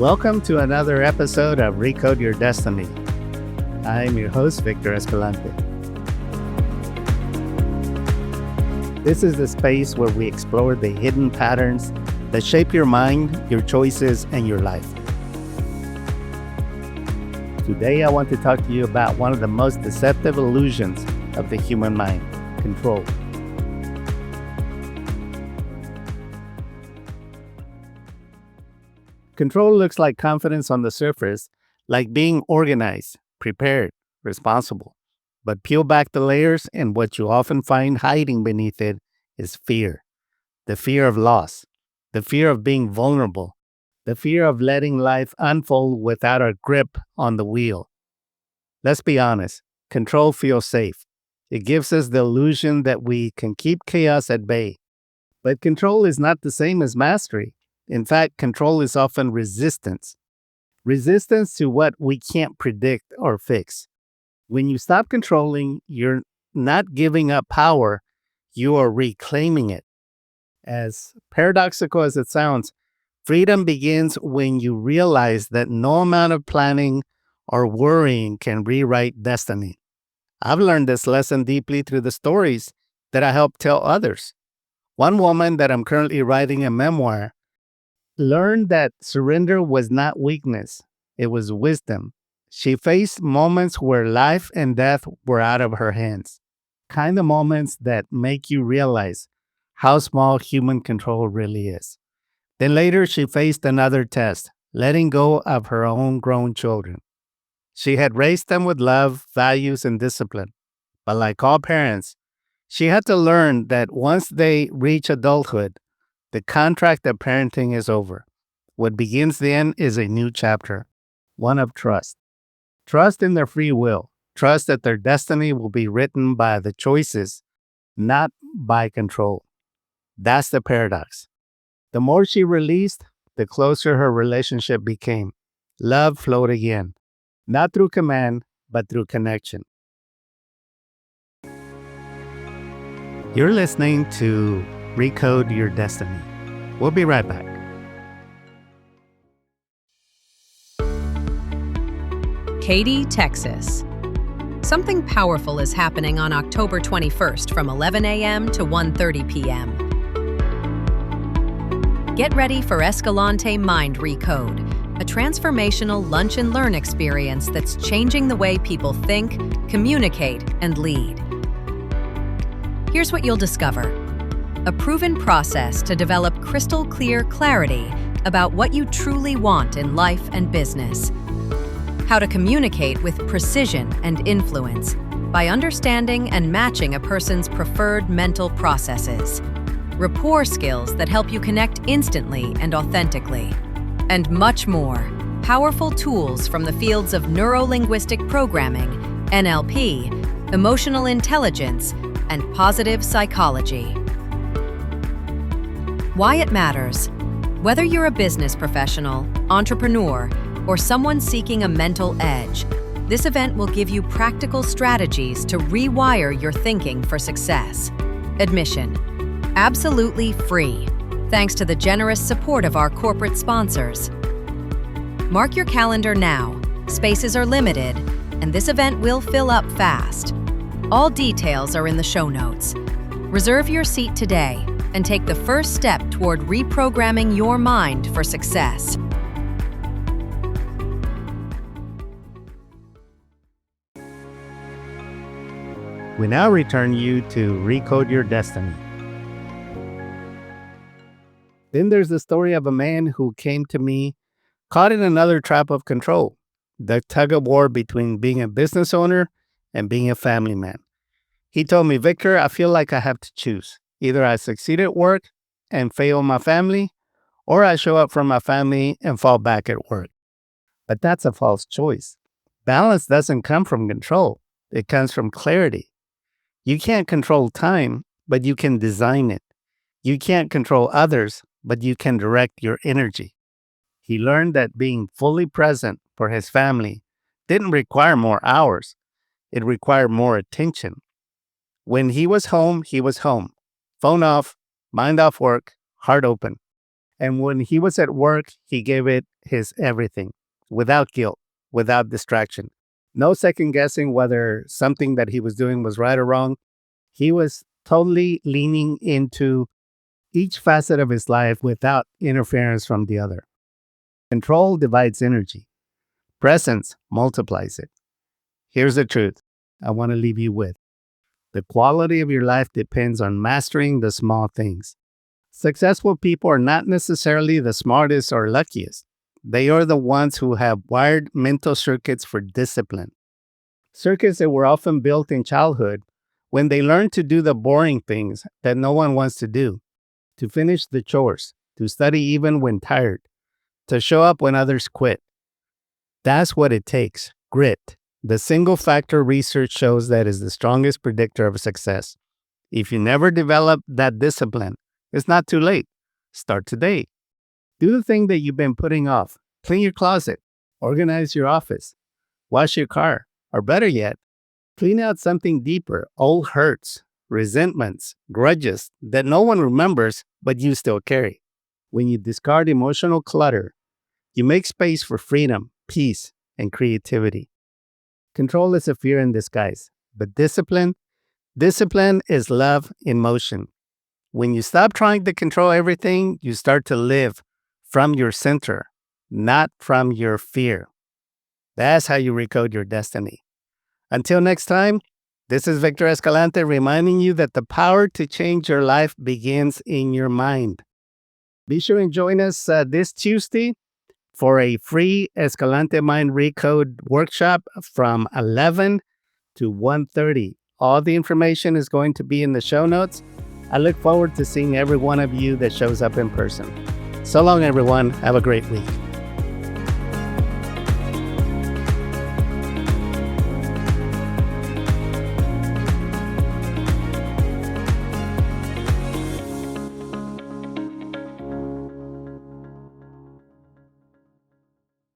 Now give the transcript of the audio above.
Welcome to another episode of Recode Your Destiny. I'm your host, Victor Escalante. This is the space where we explore the hidden patterns that shape your mind, your choices, and your life. Today, I want to talk to you about one of the most deceptive illusions of the human mind, control. Control looks like confidence on the surface, like being organized, prepared, responsible. But peel back the layers, and what you often find hiding beneath it is fear. The fear of loss, the fear of being vulnerable, the fear of letting life unfold without a grip on the wheel. Let's be honest, control feels safe. It gives us the illusion that we can keep chaos at bay. But control is not the same as mastery. In fact, control is often resistance. Resistance to what we can't predict or fix. When you stop controlling, you're not giving up power, you are reclaiming it. As paradoxical as it sounds, freedom begins when you realize that no amount of planning or worrying can rewrite destiny. I've learned this lesson deeply through the stories that I help tell others. One woman that I'm currently writing a memoir learned that surrender was not weakness, it was wisdom. She faced moments where life and death were out of her hands, kind of moments that make you realize how small human control really is. Then later, she faced another test, letting go of her own grown children. She had raised them with love, values, and discipline. But like all parents, she had to learn that once they reach adulthood, the contract of parenting is over. What begins then is a new chapter, one of trust. Trust in their free will. Trust that their destiny will be written by the choices, not by control. That's the paradox. The more she released, the closer her relationship became. Love flowed again, not through command, but through connection. You're listening to Recode Your Destiny. We'll be right back. Katy, Texas. Something powerful is happening on October 21st from 11 a.m. to 1:30 p.m. Get ready for Escalante Mind Recode, a transformational lunch and learn experience that's changing the way people think, communicate, and lead. Here's what you'll discover: a proven process to develop crystal clear clarity about what you truly want in life and business. How to communicate with precision and influence by understanding and matching a person's preferred mental processes. Rapport skills that help you connect instantly and authentically. And much more. Powerful tools from the fields of neuro-linguistic programming, NLP, emotional intelligence, and positive psychology. Why it matters. Whether you're a business professional, entrepreneur, or someone seeking a mental edge, this event will give you practical strategies to rewire your thinking for success. Admission: absolutely free, thanks to the generous support of our corporate sponsors. Mark your calendar now. Spaces are limited, and this event will fill up fast. All details are in the show notes. Reserve your seat today and take the first step toward reprogramming your mind for success. We now return you to Recode Your Destiny. Then there's the story of a man who came to me caught in another trap of control, the tug of war between being a business owner and being a family man. He told me, "Victor, I feel like I have to choose. Either I succeed at work and fail my family, or I show up for my family and fall back at work." But that's a false choice. Balance doesn't come from control. It comes from clarity. You can't control time, but you can design it. You can't control others, but you can direct your energy. He learned that being fully present for his family didn't require more hours. It required more attention. When he was home, he was home. Phone off, mind off work, heart open. And when he was at work, he gave it his everything without guilt, without distraction. No second guessing whether something that he was doing was right or wrong. He was totally leaning into each facet of his life without interference from the other. Control divides energy, presence multiplies it. Here's the truth I want to leave you with. The quality of your life depends on mastering the small things. Successful people are not necessarily the smartest or luckiest. They are the ones who have wired mental circuits for discipline. Circuits that were often built in childhood when they learned to do the boring things that no one wants to do, to finish the chores, to study even when tired, to show up when others quit. That's what it takes, grit. The single factor research shows that is the strongest predictor of success. If you never develop that discipline, it's not too late. Start today. Do the thing that you've been putting off. Clean your closet, organize your office, wash your car, or better yet, clean out something deeper, old hurts, resentments, grudges that no one remembers but you still carry. When you discard emotional clutter, you make space for freedom, peace, and creativity. Control is a fear in disguise, but discipline is love in motion. When you stop trying to control everything, you start to live from your center, not from your fear. That's how you recode your destiny. Until next time, this is Victor Escalante reminding you that the power to change your life begins in your mind. Be sure and join us this Tuesday for a free Escalante Mind Recode workshop from 11 to 1:30. All the information is going to be in the show notes. I look forward to seeing every one of you that shows up in person. So long, everyone. Have a great week.